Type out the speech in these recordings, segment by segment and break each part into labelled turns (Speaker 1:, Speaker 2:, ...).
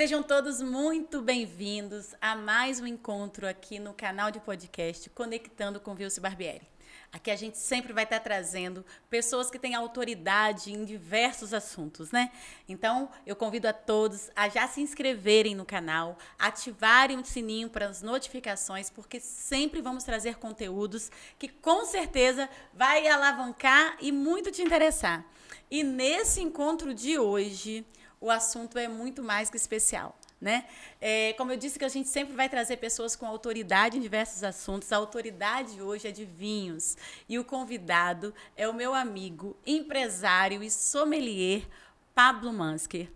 Speaker 1: Sejam todos muito bem-vindos a mais um encontro aqui no canal de podcast Conectando com Vilce Barbieri. Aqui a gente sempre vai estar trazendo pessoas que têm autoridade em diversos assuntos, né? Então, eu convido a todos a já se inscreverem no canal, ativarem o sininho para as notificações, porque sempre vamos trazer conteúdos que com certeza vai alavancar e muito te interessar. E nesse encontro de hoje, o assunto é muito mais que especial, né? Como eu disse que a gente sempre vai trazer pessoas com autoridade em diversos assuntos. A autoridade hoje é de vinhos. E o convidado é o meu amigo, empresário e sommelier, Pablo Mansker.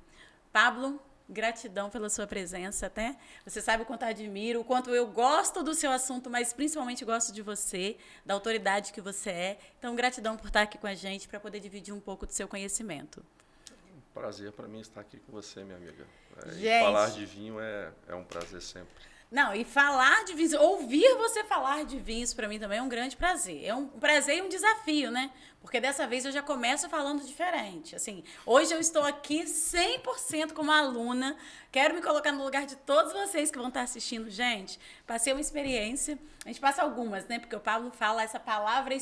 Speaker 1: Pablo, gratidão pela sua presença, né? Você sabe o quanto eu admiro, o quanto eu gosto do seu assunto, mas principalmente gosto de você, da autoridade que você é. Então, gratidão por estar aqui com a gente, para poder dividir um pouco do seu conhecimento.
Speaker 2: Prazer para mim estar aqui com você, minha amiga.
Speaker 1: Gente,
Speaker 2: e falar de vinho é um prazer sempre.
Speaker 1: Não, e falar de vinhos, ouvir você falar de vinhos para mim também é um grande prazer. É um prazer e um desafio, né? Porque dessa vez eu já começo falando diferente. Assim, hoje eu estou aqui 100% como aluna. Quero me colocar no lugar de todos vocês que vão estar assistindo. Gente, passei uma experiência. A gente passa algumas, né? Porque o Pablo fala essa palavra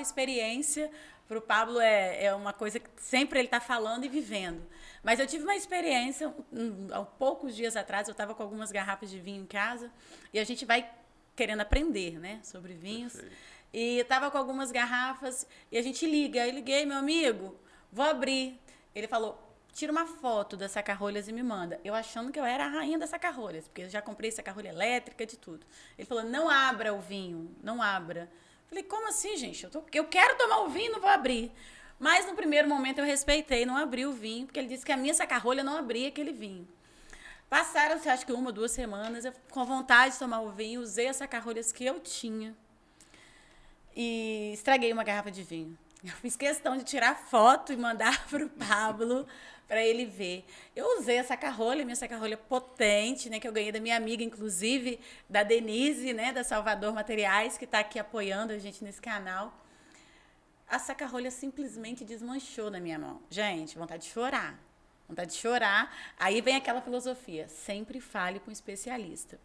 Speaker 1: experiência. Para o Pablo é uma coisa que sempre ele está falando e vivendo. Mas eu tive uma experiência, há poucos dias atrás, eu estava com algumas garrafas de vinho em casa, e a gente vai querendo aprender, né, sobre vinhos.
Speaker 2: Perfeito.
Speaker 1: E estava com algumas garrafas, e a gente liga. Eu liguei, meu amigo, vou abrir. Ele falou, tira uma foto das saca-rolhas e me manda. Eu achando que eu era a rainha das saca-rolhas, porque eu já comprei saca-rolha elétrica, de tudo. Ele falou, não abra o vinho, não abra. Falei, como assim, gente? Eu quero tomar o vinho, não vou abrir. Mas no primeiro momento eu respeitei, não abri o vinho, porque ele disse que a minha saca-rolha não abria aquele vinho. Passaram-se, acho que 1 ou 2 semanas, eu com vontade de tomar o vinho, usei as saca-rolhas que eu tinha e estraguei uma garrafa de vinho. Eu fiz questão de tirar foto e mandar para o Pablo para ele ver. Eu usei a saca-rolha, minha saca-rolha potente, né, que eu ganhei da minha amiga, inclusive, da Denise, né, da Salvador Materiais, que está aqui apoiando a gente nesse canal. A saca-rolha simplesmente desmanchou na minha mão. Gente, vontade de chorar. Vontade de chorar. Aí vem aquela filosofia, sempre fale com um especialista.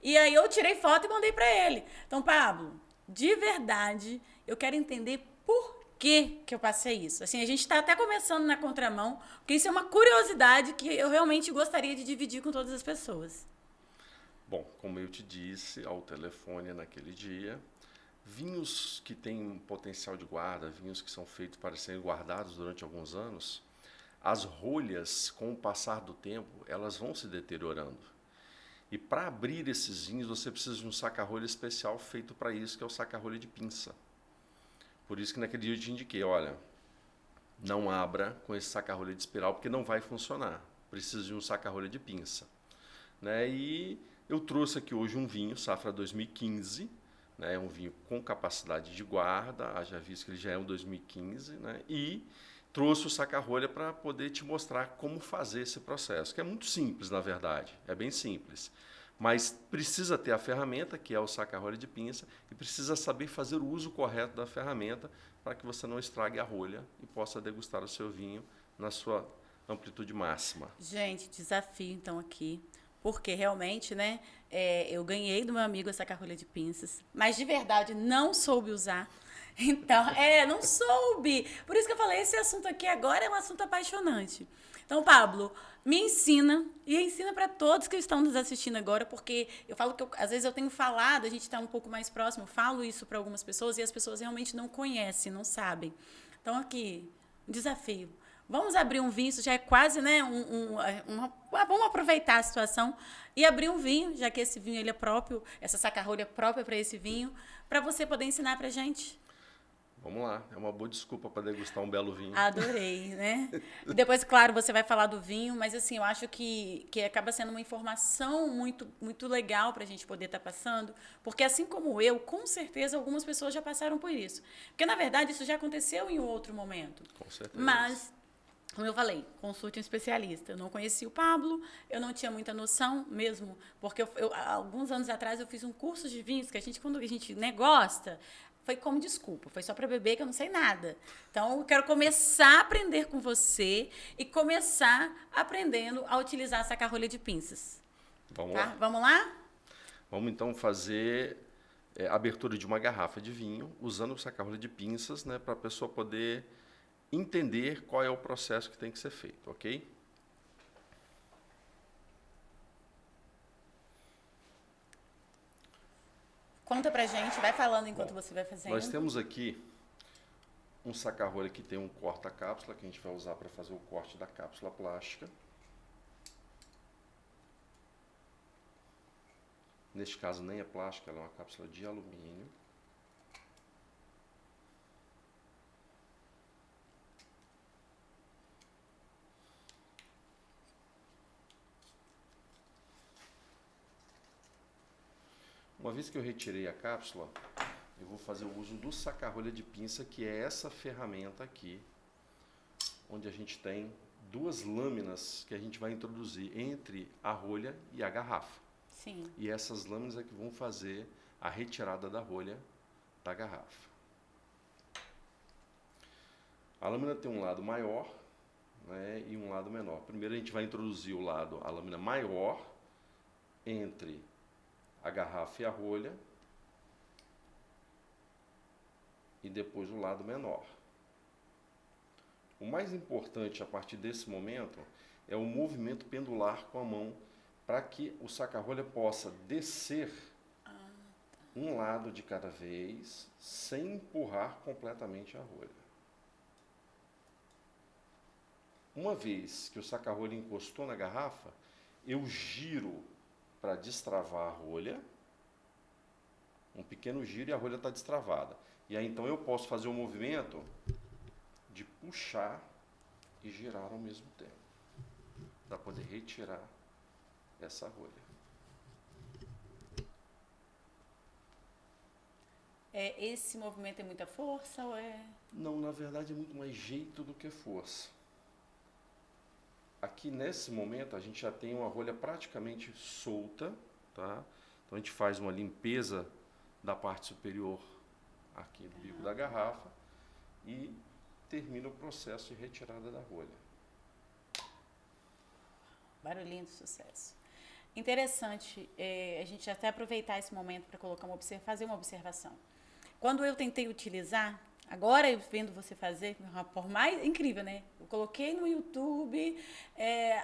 Speaker 1: E aí eu tirei foto e mandei para ele. Então, Pablo, de verdade, eu quero entender por que eu passei isso. Assim, a gente está até começando na contramão, porque isso é uma curiosidade que eu realmente gostaria de dividir com todas as pessoas.
Speaker 2: Bom, como eu te disse ao telefone naquele dia, vinhos que têm potencial de guarda, vinhos que são feitos para serem guardados durante alguns anos, as rolhas, com o passar do tempo, elas vão se deteriorando. E para abrir esses vinhos, você precisa de um saca-rolha especial feito para isso, que é o saca-rolha de pinça. Por isso que naquele dia eu te indiquei, olha, não abra com esse saca-rolha de espiral, porque não vai funcionar. Precisa de um saca-rolha de pinça. Né? E eu trouxe aqui hoje um vinho, safra 2015, né? Um vinho com capacidade de guarda, haja visto que ele já é um 2015, né? E trouxe o saca-rolha para poder te mostrar como fazer esse processo, que é muito simples, na verdade, é bem simples. Mas precisa ter a ferramenta, que é o saca-rolha de pinça, e precisa saber fazer o uso correto da ferramenta para que você não estrague a rolha e possa degustar o seu vinho na sua amplitude máxima.
Speaker 1: Gente, desafio então aqui, porque realmente, né, eu ganhei do meu amigo essa saca-rolha de pinças, mas de verdade não soube usar. Então, não soube. Por isso que eu falei, esse assunto aqui agora é um assunto apaixonante. Então, Pablo, me ensina, e ensina para todos que estão nos assistindo agora, porque eu falo que às vezes eu tenho falado, a gente está um pouco mais próximo, eu falo isso para algumas pessoas e as pessoas realmente não conhecem, não sabem. Então, aqui, um desafio. Vamos abrir um vinho, isso já é quase, né, vamos aproveitar a situação e abrir um vinho, já que esse vinho ele é próprio, essa saca-rolha é própria para esse vinho, para você poder ensinar para a gente.
Speaker 2: Vamos lá, é uma boa desculpa para degustar um belo vinho.
Speaker 1: Adorei, né? Depois, claro, você vai falar do vinho, mas assim, eu acho que acaba sendo uma informação muito, muito legal para a gente poder estar passando, porque assim como eu, com certeza algumas pessoas já passaram por isso. Porque, na verdade, isso já aconteceu em outro momento.
Speaker 2: Com certeza.
Speaker 1: Mas, como eu falei, consulte um especialista. Eu não conhecia o Pablo, eu não tinha muita noção mesmo, porque alguns anos atrás eu fiz um curso de vinhos, que quando a gente, né, gosta, foi como desculpa, foi só para beber que eu não sei nada. Então, eu quero começar a aprender com você e começar aprendendo a utilizar a saca-rolha de pinças.
Speaker 2: Vamos
Speaker 1: Tá?
Speaker 2: lá.
Speaker 1: Vamos lá?
Speaker 2: Vamos então fazer a abertura de uma garrafa de vinho usando o saca-rolha de pinças, né, para a pessoa poder entender qual é o processo que tem que ser feito, ok?
Speaker 1: Conta pra gente, vai falando enquanto você vai fazendo.
Speaker 2: Nós temos aqui um saca-rolha que tem um corta-cápsula que a gente vai usar para fazer o corte da cápsula plástica. Neste caso nem é plástica, ela é uma cápsula de alumínio. Uma vez que eu retirei a cápsula, eu vou fazer o uso do saca-rolha de pinça, que é essa ferramenta aqui, onde a gente tem duas lâminas que a gente vai introduzir entre a rolha e a garrafa.
Speaker 1: Sim.
Speaker 2: E essas lâminas é que vão fazer a retirada da rolha da garrafa. A lâmina tem um lado maior, né, e um lado menor. Primeiro a gente vai introduzir a lâmina maior entre a garrafa e a rolha, e depois o lado menor. O mais importante a partir desse momento é o movimento pendular com a mão, para que o saca-rolha possa descer um lado de cada vez, sem empurrar completamente a rolha. Uma vez que o saca-rolha encostou na garrafa, eu giro para destravar a rolha, um pequeno giro e a rolha está destravada. E aí então eu posso fazer o movimento de puxar e girar ao mesmo tempo, para poder retirar essa rolha.
Speaker 1: Esse movimento é muita força ou é...
Speaker 2: Não, na verdade é muito mais jeito do que força. Aqui nesse momento a gente já tem uma rolha praticamente solta, tá? Então a gente faz uma limpeza da parte superior aqui do bico da garrafa e termina o processo de retirada da rolha.
Speaker 1: Barulhinho do sucesso. Interessante, a gente até aproveitar esse momento para fazer uma observação. Quando eu tentei utilizar, agora eu vendo você fazer, por mais incrível, né? Eu coloquei no YouTube,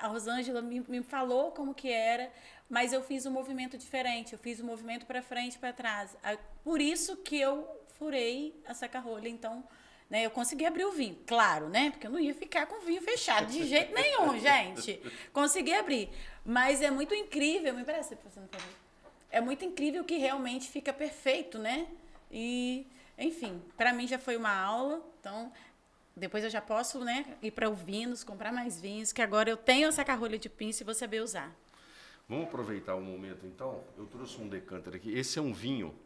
Speaker 1: a Rosângela me falou como que era, mas eu fiz um movimento diferente, eu fiz um movimento para frente e para trás. Por isso que eu furei a saca-rolha, então, né, eu consegui abrir o vinho, claro, né? Porque eu não ia ficar com o vinho fechado de jeito nenhum, gente. Consegui abrir, mas é muito incrível, me parece que você não tá vendo. É muito incrível que realmente fica perfeito, né? E, enfim, para mim já foi uma aula, então depois eu já posso, né, ir para o Vinhos, comprar mais vinhos, que agora eu tenho a saca-rolha de pinça e vou saber usar.
Speaker 2: Vamos aproveitar o momento então. Eu trouxe um decanter aqui. Esse é um vinho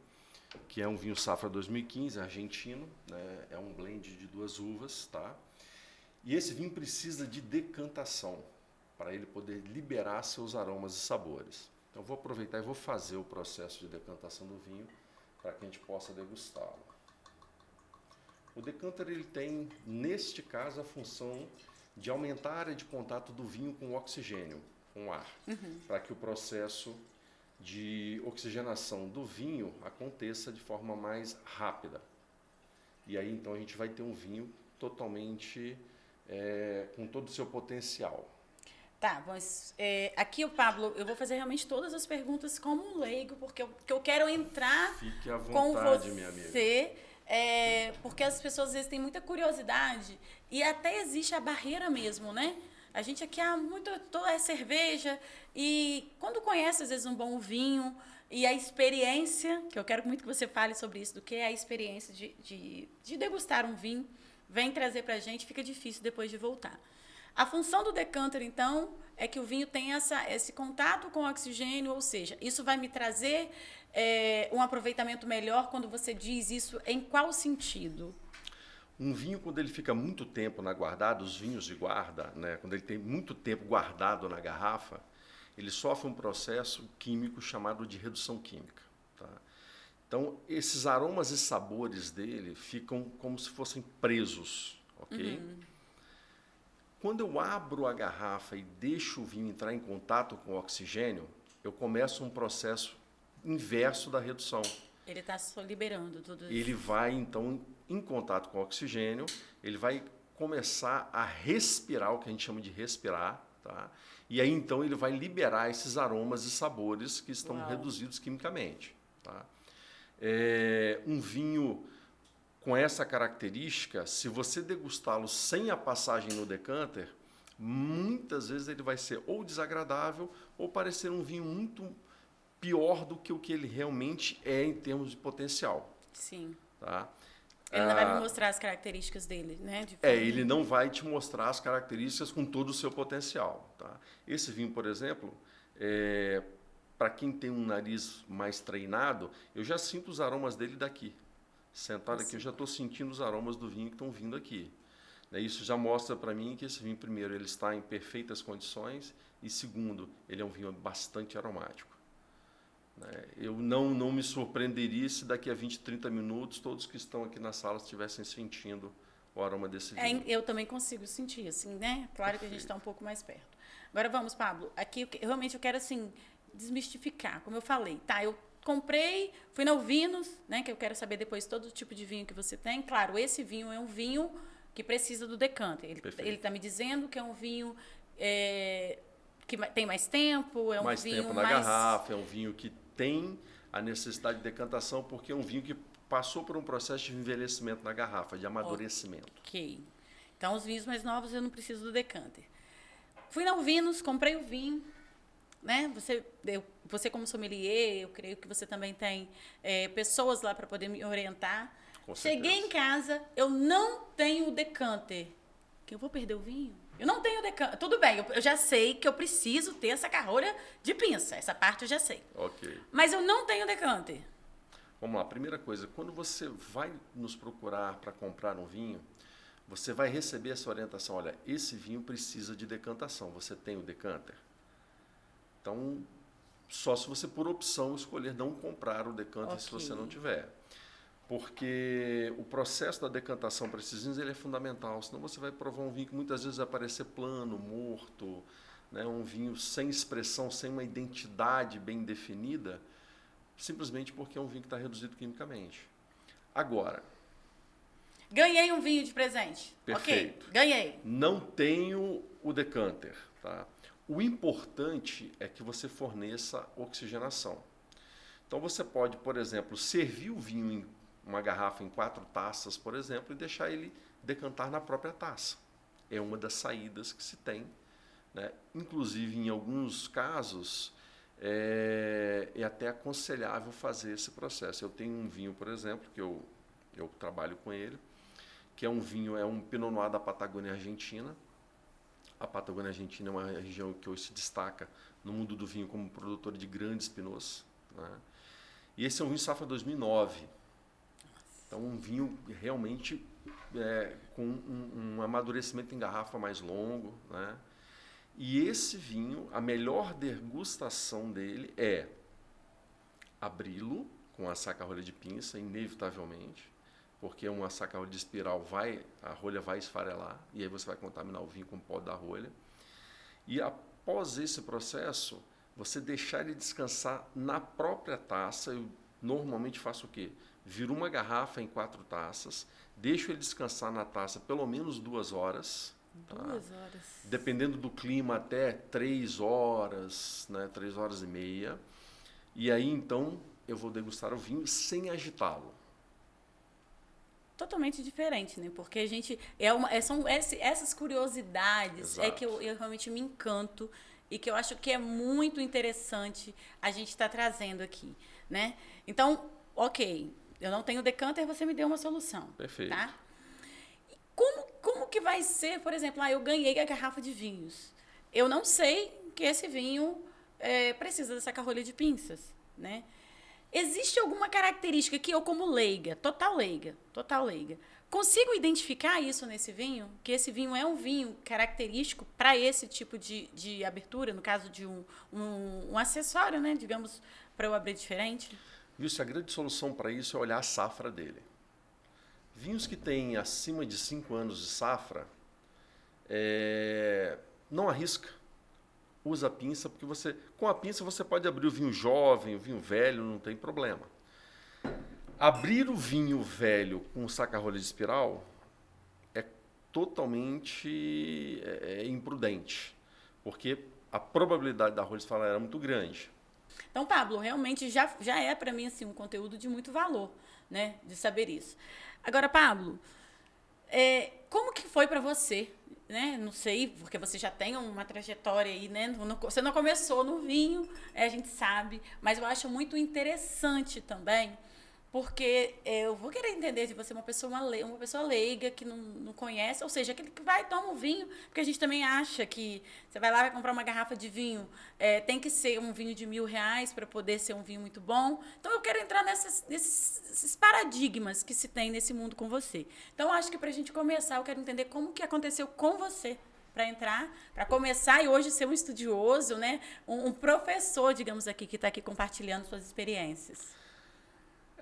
Speaker 2: que é um vinho safra 2015, argentino, né? É um blend de 2 uvas, tá? E esse vinho precisa de decantação para ele poder liberar seus aromas e sabores. Então eu vou aproveitar e vou fazer o processo de decantação do vinho para que a gente possa degustá-lo. O decanter ele tem, neste caso, a função de aumentar a área de contato do vinho com o oxigênio, com o ar, para que o processo de oxigenação do vinho aconteça de forma mais rápida. E aí então a gente vai ter um vinho totalmente com todo o seu potencial.
Speaker 1: Tá, mas aqui o Pablo, eu vou fazer realmente todas as perguntas como um leigo, porque eu quero entrar
Speaker 2: Fique à
Speaker 1: com
Speaker 2: vontade,
Speaker 1: você,
Speaker 2: minha amiga.
Speaker 1: porque as pessoas às vezes têm muita curiosidade e até existe a barreira mesmo, né? A gente aqui é cerveja e quando conhece às vezes um bom vinho e a experiência, que eu quero muito que você fale sobre isso, do que é a experiência de degustar um vinho, vem trazer pra gente, fica difícil depois de voltar. A função do decanter, então, é que o vinho tem esse contato com o oxigênio, ou seja, isso vai me trazer um aproveitamento melhor quando você diz isso, em qual sentido?
Speaker 2: Um vinho, quando ele fica muito tempo na guardada, os vinhos de guarda, né, quando ele tem muito tempo guardado na garrafa, ele sofre um processo químico chamado de redução química. Tá? Então, esses aromas e sabores dele ficam como se fossem presos, ok? Quando eu abro a garrafa e deixo o vinho entrar em contato com o oxigênio, eu começo um processo inverso da redução.
Speaker 1: Ele está só liberando tudo isso.
Speaker 2: Ele vai, então, em contato com o oxigênio, ele vai começar a respirar, o que a gente chama de respirar, tá? E aí, então, ele vai liberar esses aromas e sabores que estão reduzidos quimicamente, tá? Um vinho com essa característica, se você degustá-lo sem a passagem no decanter, muitas vezes ele vai ser ou desagradável ou parecer um vinho muito pior do que o que ele realmente é em termos de potencial.
Speaker 1: Sim.
Speaker 2: Tá?
Speaker 1: Ele não vai me mostrar as características dele, né?
Speaker 2: Ele não vai te mostrar as características com todo o seu potencial. Tá? Esse vinho, por exemplo, para quem tem um nariz mais treinado, eu já sinto os aromas dele daqui. Sentado aqui, eu já estou sentindo os aromas do vinho que estão vindo aqui. Isso já mostra para mim que esse vinho, primeiro, ele está em perfeitas condições e, segundo, ele é um vinho bastante aromático. Eu não me surpreenderia se daqui a 20, 30 minutos todos que estão aqui na sala estivessem sentindo o aroma desse vinho.
Speaker 1: Eu também consigo sentir, assim, né? Claro que a gente está um pouco mais perto. Agora vamos, Pablo. Aqui, realmente, eu quero, assim, desmistificar. Como eu falei, tá? Eu comprei, fui na Uvinos, né? Que eu quero saber depois todo tipo de vinho que você tem. Claro, esse vinho é um vinho que precisa do decanter. Ele está me dizendo que é um vinho que tem mais tempo, é um
Speaker 2: mais
Speaker 1: vinho
Speaker 2: tempo na garrafa, é um vinho que tem a necessidade de decantação, porque é um vinho que passou por um processo de envelhecimento na garrafa, de amadurecimento.
Speaker 1: Ok. Então, os vinhos mais novos eu não preciso do decanter. Fui na Uvinos, comprei o vinho, né? Você como sommelier, eu creio que você também tem pessoas lá para poder me orientar.
Speaker 2: Com
Speaker 1: Cheguei
Speaker 2: certeza.
Speaker 1: em casa, eu não tenho decanter. Que eu vou perder o vinho? Eu não tenho decanter. Tudo bem, eu já sei que eu preciso ter essa carrolha de pinça. Essa parte eu já sei.
Speaker 2: Ok.
Speaker 1: Mas eu não tenho decanter.
Speaker 2: Vamos lá, primeira coisa, quando você vai nos procurar para comprar um vinho, você vai receber essa orientação, olha, esse vinho precisa de decantação, você tem o decanter? Então, só se você, por opção, escolher não comprar o decanter se você não tiver. Porque o processo da decantação para esses vinhos ele é fundamental, senão você vai provar um vinho que muitas vezes vai parecer plano, morto, né? Um vinho sem expressão, sem uma identidade bem definida, simplesmente porque é um vinho que está reduzido quimicamente. Agora...
Speaker 1: Ganhei um vinho de presente.
Speaker 2: Perfeito.
Speaker 1: Ok, ganhei.
Speaker 2: Não tenho o decanter, tá? O importante é que você forneça oxigenação. Então você pode, por exemplo, servir o vinho em uma garrafa em 4 taças, por exemplo, e deixar ele decantar na própria taça. É uma das saídas que se tem, né? Inclusive, em alguns casos, é até aconselhável fazer esse processo. Eu tenho um vinho, por exemplo, que eu trabalho com ele, que é um vinho, é um Pinot Noir da Patagônia Argentina. A Patagônia Argentina é uma região que hoje se destaca no mundo do vinho como produtora de grandes pinots, né? E esse é um vinho safra 2009. Então, um vinho realmente com um amadurecimento em garrafa mais longo, né? E esse vinho, a melhor degustação dele é abri-lo com a saca-rolha de pinça, inevitavelmente, porque uma saca-rolha de espiral a rolha vai esfarelar, e aí você vai contaminar o vinho com o pó da rolha. E após esse processo, você deixar ele descansar na própria taça. Eu normalmente faço o quê? Viro uma garrafa em 4 taças, deixo ele descansar na taça pelo menos 2 horas.
Speaker 1: 2 horas.
Speaker 2: Dependendo do clima, até 3 horas, né? 3 horas e meia. E aí, então, eu vou degustar o vinho sem agitá-lo.
Speaker 1: Totalmente diferente, né? Porque a gente... são essas curiosidades.
Speaker 2: Exato.
Speaker 1: Que eu realmente me encanto e que eu acho que é muito interessante a gente estar trazendo aqui, né? Então, ok, eu não tenho decanter, você me deu uma solução.
Speaker 2: Perfeito.
Speaker 1: Tá? E como que vai ser, por exemplo, eu ganhei a garrafa de vinhos. Eu não sei que esse vinho precisa dessa carrolha de pinças, né? Existe alguma característica que eu, como leiga, total leiga, consigo identificar isso nesse vinho? Que esse vinho é um vinho característico para esse tipo de abertura, no caso de um acessório, né? Digamos, para eu abrir diferente?
Speaker 2: Viu-se a grande solução para isso é olhar a safra dele. Vinhos que têm acima de 5 anos de safra, não arrisca. Usa a pinça, porque com a pinça você pode abrir o vinho jovem, o vinho velho, não tem problema. Abrir o vinho velho com saca-rolha de espiral é totalmente imprudente, porque a probabilidade da rolha de espiral era muito grande.
Speaker 1: Então, Pablo, realmente já é para mim assim, um conteúdo de muito valor, né, de saber isso. Agora, Pablo, como que foi para você, né? Não sei, porque você já tem uma trajetória aí, né? Você não começou no vinho, a gente sabe, mas eu acho muito interessante também, porque eu vou querer entender se você é uma pessoa leiga que não conhece, ou seja, aquele que vai e toma um vinho, porque a gente também acha que você vai lá e vai comprar uma garrafa de vinho, tem que ser um vinho de R$ 1.000 para poder ser um vinho muito bom. Então eu quero entrar nesses paradigmas que se tem nesse mundo com você. Então eu acho que para a gente começar, eu quero entender como que aconteceu com você para entrar, para começar e hoje ser um estudioso, né? Um professor, digamos aqui, que está aqui compartilhando suas experiências.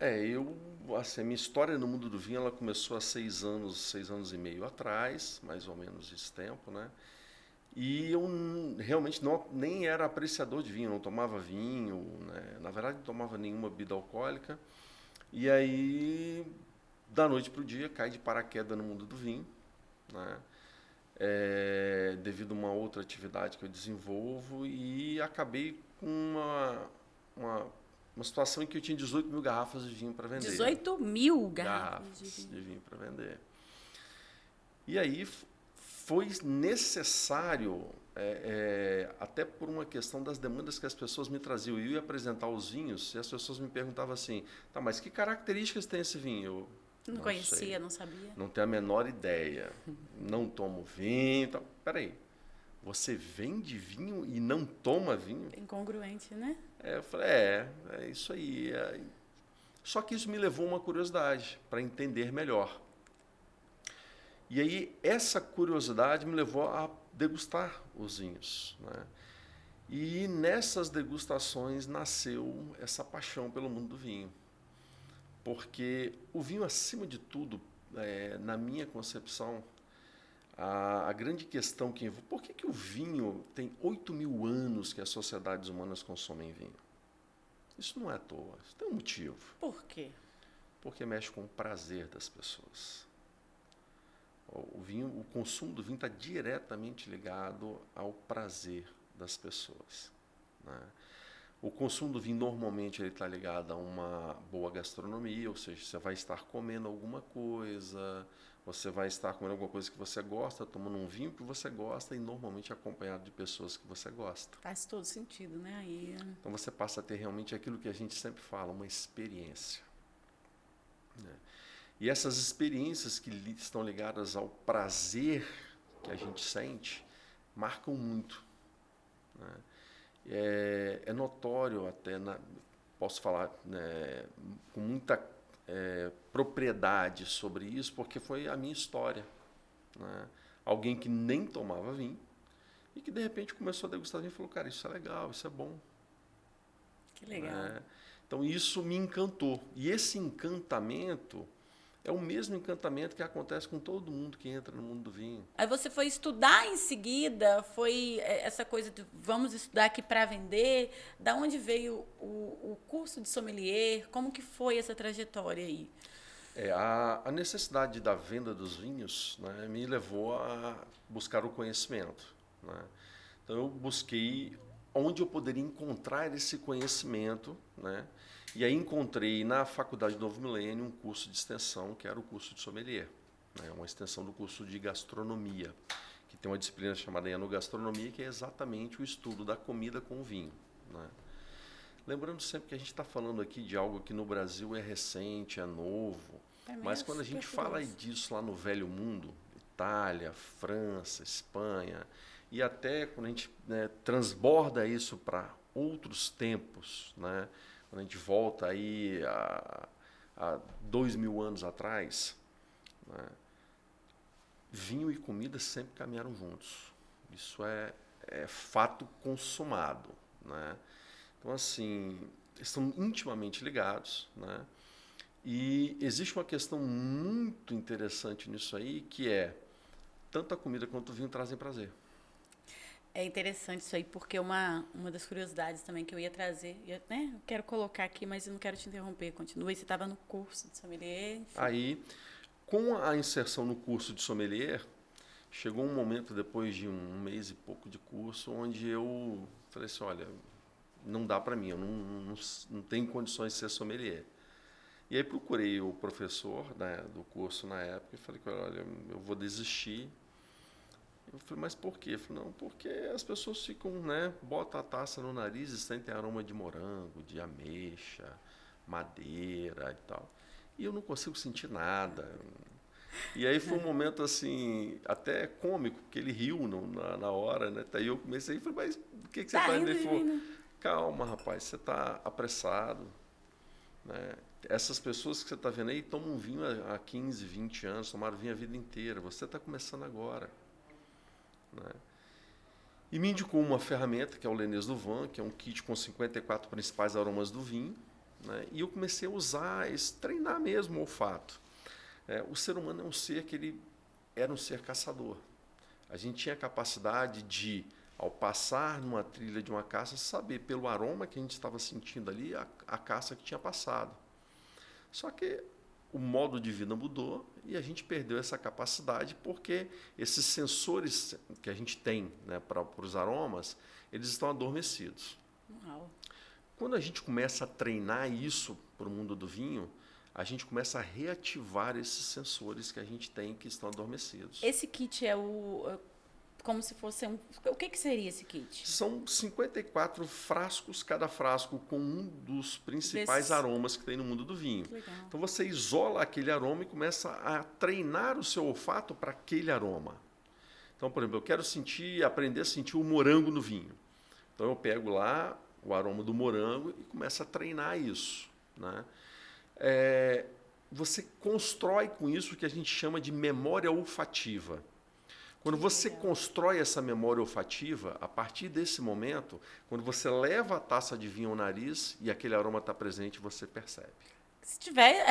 Speaker 2: A minha história no mundo do vinho, ela começou há 6 anos e meio atrás, mais ou menos esse tempo, né? E eu realmente nem era apreciador de vinho, não tomava vinho, né? Na verdade não tomava nenhuma bebida alcoólica. E aí, da noite para o dia, caí de paraquedas no mundo do vinho, né? Devido a uma outra atividade que eu desenvolvo e acabei com uma situação em que eu tinha 18 mil garrafas de vinho para vender.
Speaker 1: 18 mil garrafas
Speaker 2: de vinho para vender. E aí foi necessário, até por uma questão das demandas que as pessoas me traziam. Eu ia apresentar os vinhos e as pessoas me perguntavam assim, tá, mas que características tem esse vinho? Eu
Speaker 1: não conhecia, sei, não sabia.
Speaker 2: Não tenho a menor ideia. Não tomo vinho. Então, peraí, você vende vinho e não toma vinho?
Speaker 1: Incongruente, né?
Speaker 2: Eu falei, é isso aí. Só que isso me levou a uma curiosidade para entender melhor. E aí, essa curiosidade me levou a degustar os vinhos, né? E nessas degustações nasceu essa paixão pelo mundo do vinho. Porque o vinho, acima de tudo, na minha concepção, a grande questão que... Por que o vinho tem 8 mil anos que as sociedades humanas consomem vinho? Isso não é à toa, isso tem um motivo.
Speaker 1: Por quê?
Speaker 2: Porque mexe com o prazer das pessoas. O consumo do vinho está diretamente ligado ao prazer das pessoas, né? O consumo do vinho normalmente ele está ligado a uma boa gastronomia, ou seja, você vai estar comendo alguma coisa, você vai estar comendo alguma coisa que você gosta, tomando um vinho que você gosta e normalmente acompanhado de pessoas que você gosta.
Speaker 1: Faz todo sentido, né? Aí...
Speaker 2: Então você passa a ter realmente aquilo que a gente sempre fala, uma experiência, né? E essas experiências que estão ligadas ao prazer que a gente sente, marcam muito, né? É notório até, posso falar, né, com muita propriedade sobre isso, porque foi a minha história, né? Alguém que nem tomava vinho e que de repente começou a degustar vinho e falou, cara, isso é legal, isso é bom.
Speaker 1: Que legal.
Speaker 2: Então isso me encantou. E esse encantamento é o mesmo encantamento que acontece com todo mundo que entra no mundo do vinho.
Speaker 1: Aí você foi estudar em seguida, foi essa coisa de vamos estudar aqui para vender. Da onde veio o curso de sommelier? Como que foi essa trajetória aí?
Speaker 2: A necessidade da venda dos vinhos, né, me levou a buscar o conhecimento, né? Então eu busquei onde eu poderia encontrar esse conhecimento, né? E aí encontrei na Faculdade do Novo Milênio um curso de extensão, que era o curso de sommelier, né? Uma extensão do curso de gastronomia, que tem uma disciplina chamada enogastronomia, que é exatamente o estudo da comida com o vinho, né? Lembrando sempre que a gente está falando aqui de algo que no Brasil é recente, é novo, mas quando a gente fala disso lá no velho mundo, Itália, França, Espanha, e até quando a gente, né, transborda isso para outros tempos, né? Quando a gente volta aí a 2.000 anos atrás, né, vinho e comida sempre caminharam juntos. Isso é fato consumado, né? Então, assim, estão intimamente ligados, né? E existe uma questão muito interessante nisso aí, que é tanto a comida quanto o vinho trazem prazer.
Speaker 1: É interessante isso aí, porque uma das curiosidades também que eu ia trazer, né? Eu quero colocar aqui, mas eu não quero te interromper. Continue, você estava no curso de sommelier. Enfim.
Speaker 2: Aí, com a inserção no curso de sommelier, chegou um momento, depois de um mês e pouco de curso, onde eu falei assim, olha, não dá para mim, eu não tenho condições de ser sommelier. E aí procurei o professor, né, do curso na época e falei, olha, eu vou desistir. Eu falei, mas por quê? Eu falei, não, porque as pessoas ficam, né, botam a taça no nariz e sentem aroma de morango, de ameixa, madeira e tal. E eu não consigo sentir nada. E aí foi um momento assim, até cômico, porque ele riu na hora, né? Daí eu comecei e falei, mas o que você está indo? Ele falou, calma, rapaz, você está apressado, né? Essas pessoas que você está vendo aí tomam vinho há 15, 20 anos, tomaram vinho a vida inteira, você está começando agora. Né? E me indicou uma ferramenta, que é o Lenez do Van, que é um kit com 54 principais aromas do vinho, né? E eu comecei a usar, treinar mesmo o olfato. O ser humano é um ser que ele era um ser caçador. A gente tinha a capacidade de, ao passar numa trilha de uma caça, saber pelo aroma que a gente estava sentindo ali a caça que tinha passado. Só que o modo de vida mudou e a gente perdeu essa capacidade porque esses sensores que a gente tem, né, para os aromas, eles estão adormecidos.
Speaker 1: Uau.
Speaker 2: Quando a gente começa a treinar isso para o mundo do vinho, a gente começa a reativar esses sensores que a gente tem que estão adormecidos.
Speaker 1: Esse kit é como se fosse um... O que seria esse kit?
Speaker 2: São 54 frascos, cada frasco com um dos principais aromas que tem no mundo do vinho.
Speaker 1: Legal.
Speaker 2: Então você isola aquele aroma e começa a treinar o seu olfato para aquele aroma. Então, por exemplo, eu quero aprender a sentir o morango no vinho. Então eu pego lá o aroma do morango e começo a treinar isso, né? Você constrói com isso o que a gente chama de memória olfativa. Quando você constrói essa memória olfativa, a partir desse momento, quando você leva a taça de vinho ao nariz e aquele aroma está presente, você percebe.
Speaker 1: Se tiver,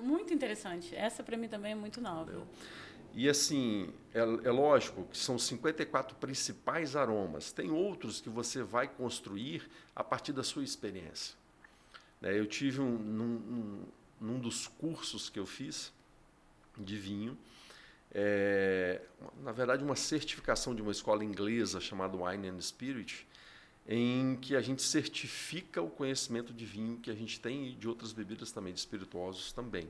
Speaker 1: muito interessante. Essa para mim também é muito nova.
Speaker 2: Entendeu? E assim, é lógico que são 54 principais aromas. Tem outros que você vai construir a partir da sua experiência. Eu tive num dos cursos que eu fiz de vinho, na verdade uma certificação de uma escola inglesa chamada Wine and Spirit, em que a gente certifica o conhecimento de vinho que a gente tem e de outras bebidas também, de espirituosos também.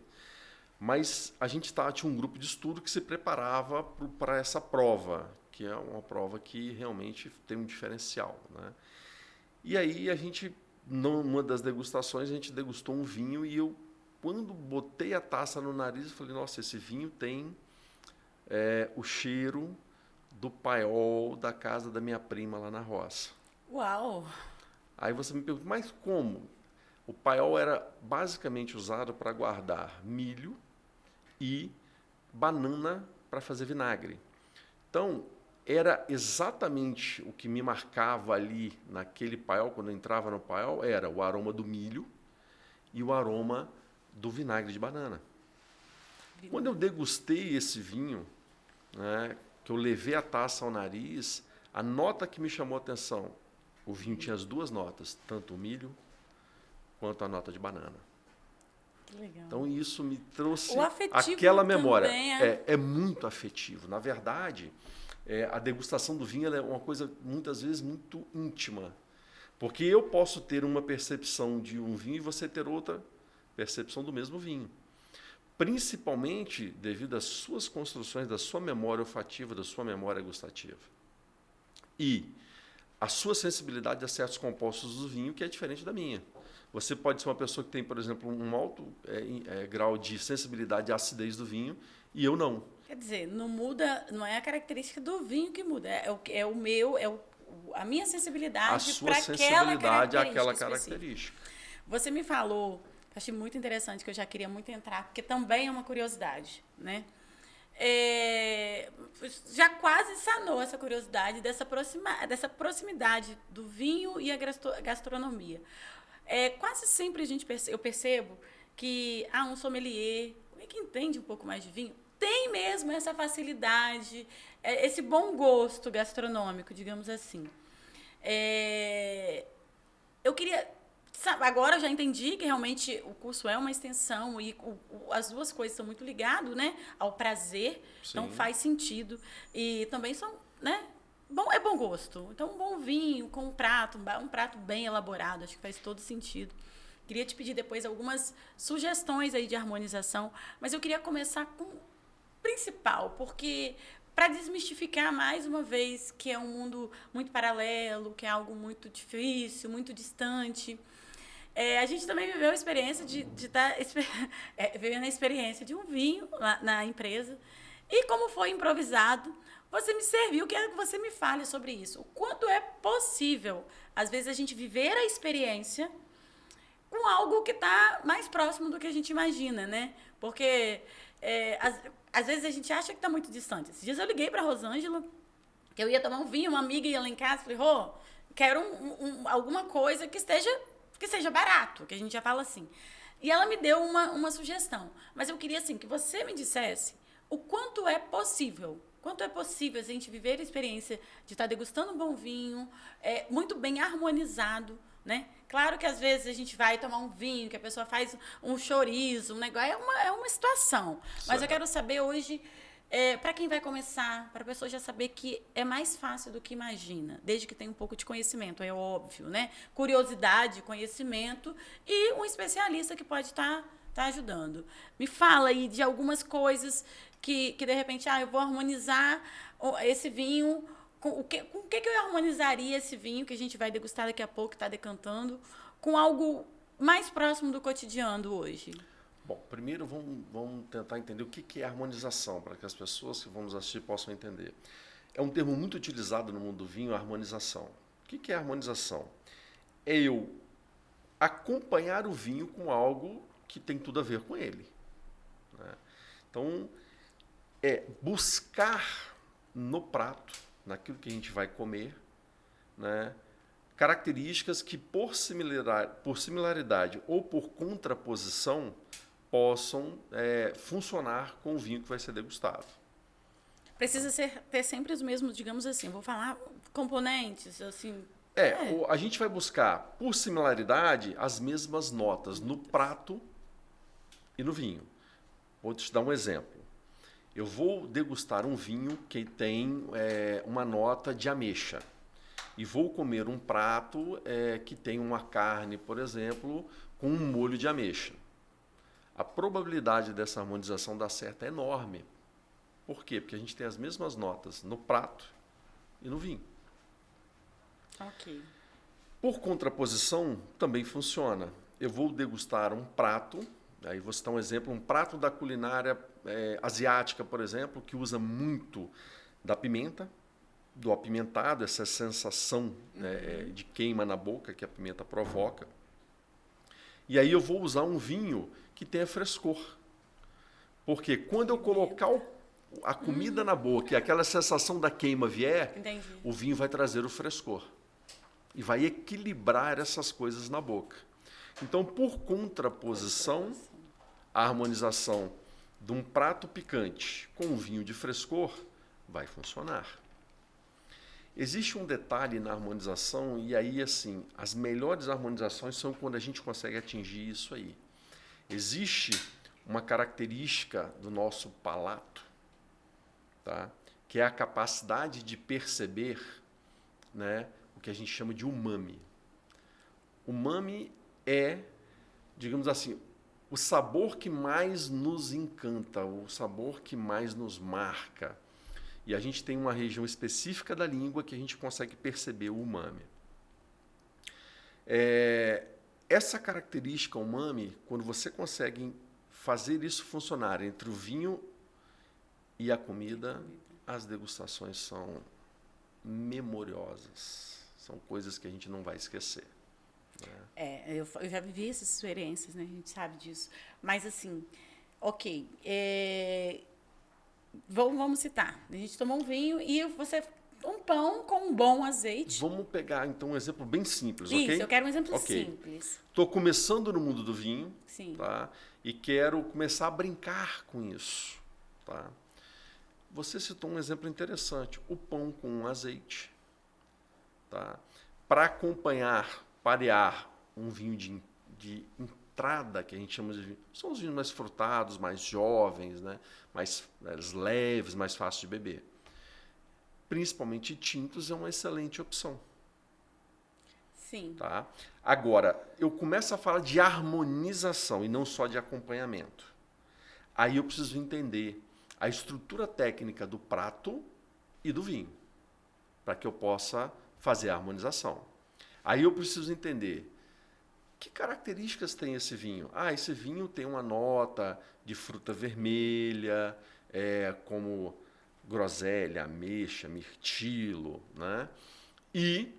Speaker 2: Mas a gente tinha um grupo de estudo que se preparava para essa prova, que é uma prova que realmente tem um diferencial, né? E aí a gente, numa das degustações, a gente degustou um vinho e eu, quando botei a taça no nariz, eu falei, nossa, esse vinho tem o cheiro do paiol da casa da minha prima lá na roça.
Speaker 1: Uau!
Speaker 2: Aí você me pergunta, mas como? O paiol era basicamente usado para guardar milho e banana para fazer vinagre. Então, era exatamente o que me marcava ali naquele paiol, quando eu entrava no paiol, era o aroma do milho e o aroma do vinagre de banana. Quando eu degustei esse vinho, né, que eu levei a taça ao nariz, a nota que me chamou a atenção, o vinho tinha as duas notas, tanto o milho quanto a nota de banana.
Speaker 1: Que legal.
Speaker 2: Então isso me trouxe
Speaker 1: afetivo
Speaker 2: aquela memória.
Speaker 1: também
Speaker 2: É muito afetivo. Na verdade, a degustação do vinho é uma coisa muitas vezes muito íntima. Porque eu posso ter uma percepção de um vinho e você ter outra percepção do mesmo vinho. Principalmente devido às suas construções, da sua memória olfativa, da sua memória gustativa. E a sua sensibilidade a certos compostos do vinho, que é diferente da minha. Você pode ser uma pessoa que tem, por exemplo, um alto grau de sensibilidade à acidez do vinho, e eu não.
Speaker 1: Quer dizer, não muda, não é a característica do vinho que muda, a minha sensibilidade para
Speaker 2: aquela característica.
Speaker 1: Você me falou, achei muito interessante, que eu já queria muito entrar, porque também é uma curiosidade, né? Já quase sanou essa curiosidade dessa proximidade do vinho e a gastronomia. Quase sempre eu percebo que um sommelier, alguém que entende um pouco mais de vinho, tem mesmo essa facilidade, esse bom gosto gastronômico, digamos assim. Eu queria. Agora eu já entendi que realmente o curso é uma extensão e as duas coisas são muito ligadas, né, ao prazer, então
Speaker 2: Sim.
Speaker 1: faz sentido. E também são, né, é bom gosto. Então, um bom vinho com um prato bem elaborado, acho que faz todo sentido. Queria te pedir depois algumas sugestões aí de harmonização, mas eu queria começar com o principal, porque para desmistificar mais uma vez que é um mundo muito paralelo, que é algo muito difícil, muito distante. A gente também viveu a experiência de estar vivendo a experiência de um vinho lá na empresa. E como foi improvisado, você me serviu, quero que você me fale sobre isso. O quanto é possível, às vezes, a gente viver a experiência com algo que está mais próximo do que a gente imagina, né? Porque às vezes a gente acha que está muito distante. Esses dias eu liguei para a Rosângela, que eu ia tomar um vinho, uma amiga ia lá em casa, falei, quero alguma coisa que seja barato, que a gente já fala assim. E ela me deu uma sugestão. Mas eu queria, assim, que você me dissesse o quanto é possível a gente viver a experiência de estar degustando um bom vinho, muito bem harmonizado, né? Claro que às vezes a gente vai tomar um vinho, que a pessoa faz um chouriço, um negócio, é uma situação. Mas eu quero saber hoje, para quem vai começar, para a pessoa já saber que é mais fácil do que imagina, desde que tenha um pouco de conhecimento, é óbvio, né? Curiosidade, conhecimento e um especialista que pode estar ajudando. Me fala aí de algumas coisas que de repente, eu vou harmonizar esse vinho. Com o que eu harmonizaria esse vinho que a gente vai degustar daqui a pouco, que está decantando, com algo mais próximo do cotidiano hoje?
Speaker 2: Bom, primeiro vamos tentar entender o que é harmonização, para que as pessoas que vão nos assistir possam entender. É um termo muito utilizado no mundo do vinho, a harmonização. O que é harmonização? É eu acompanhar o vinho com algo que tem tudo a ver com ele, né? Então, buscar no prato, naquilo que a gente vai comer, né, características que por similaridade ou por contraposição possam funcionar com o vinho que vai ser degustado.
Speaker 1: Precisa ter sempre os mesmos, digamos assim, vou falar componentes, assim.
Speaker 2: A gente vai buscar, por similaridade, as mesmas notas no prato e no vinho. Vou te dar um exemplo. Eu vou degustar um vinho que tem uma nota de ameixa. E vou comer um prato que tem uma carne, por exemplo, com um molho de ameixa. A probabilidade dessa harmonização dar certo é enorme. Por quê? Porque a gente tem as mesmas notas no prato e no vinho.
Speaker 1: Ok.
Speaker 2: Por contraposição, também funciona. Eu vou degustar um prato, aí vou citar um exemplo, um prato da culinária asiática, por exemplo, que usa muito da pimenta, do apimentado, essa sensação de queima na boca que a pimenta provoca. E aí eu vou usar um vinho que tenha frescor. Porque quando eu colocar a comida na boca e aquela sensação da queima vier,
Speaker 1: Entendi.
Speaker 2: O vinho vai trazer o frescor. E vai equilibrar essas coisas na boca. Então, por contraposição, a harmonização de um prato picante com um vinho de frescor vai funcionar. Existe um detalhe na harmonização, e aí, assim, as melhores harmonizações são quando a gente consegue atingir isso aí. Existe uma característica do nosso palato, tá? Que é a capacidade de perceber, né, o que a gente chama de umami. Umami é, digamos assim, o sabor que mais nos encanta, o sabor que mais nos marca. E a gente tem uma região específica da língua que a gente consegue perceber o umami. Essa característica umami, quando você consegue fazer isso funcionar entre o vinho e a comida, as degustações são memoriosas. São coisas que a gente não vai esquecer.
Speaker 1: Eu já vivi essas experiências, né? A gente sabe disso. Mas, assim, ok. Vamos citar. A gente tomou um vinho e você Um pão com um bom azeite.
Speaker 2: Vamos pegar, então, um exemplo bem simples,
Speaker 1: Isso,
Speaker 2: ok?
Speaker 1: eu quero um exemplo
Speaker 2: Ok.
Speaker 1: simples.
Speaker 2: Estou começando no mundo do vinho,
Speaker 1: Sim.
Speaker 2: tá? E quero começar a brincar com isso, tá? Você citou um exemplo interessante, o pão com azeite, tá? Para acompanhar, parear um vinho de entrada, que a gente chama de vinho, são os vinhos mais frutados, mais jovens, né? Mais leves, mais fáceis de beber. Principalmente tintos é uma excelente opção.
Speaker 1: Sim.
Speaker 2: Tá? Agora, eu começo a falar de harmonização e não só de acompanhamento. Aí eu preciso entender a estrutura técnica do prato e do vinho, para que eu possa fazer a harmonização. Aí eu preciso entender que características tem esse vinho. Ah, esse vinho tem uma nota de fruta vermelha, como groselha, ameixa, mirtilo, né? E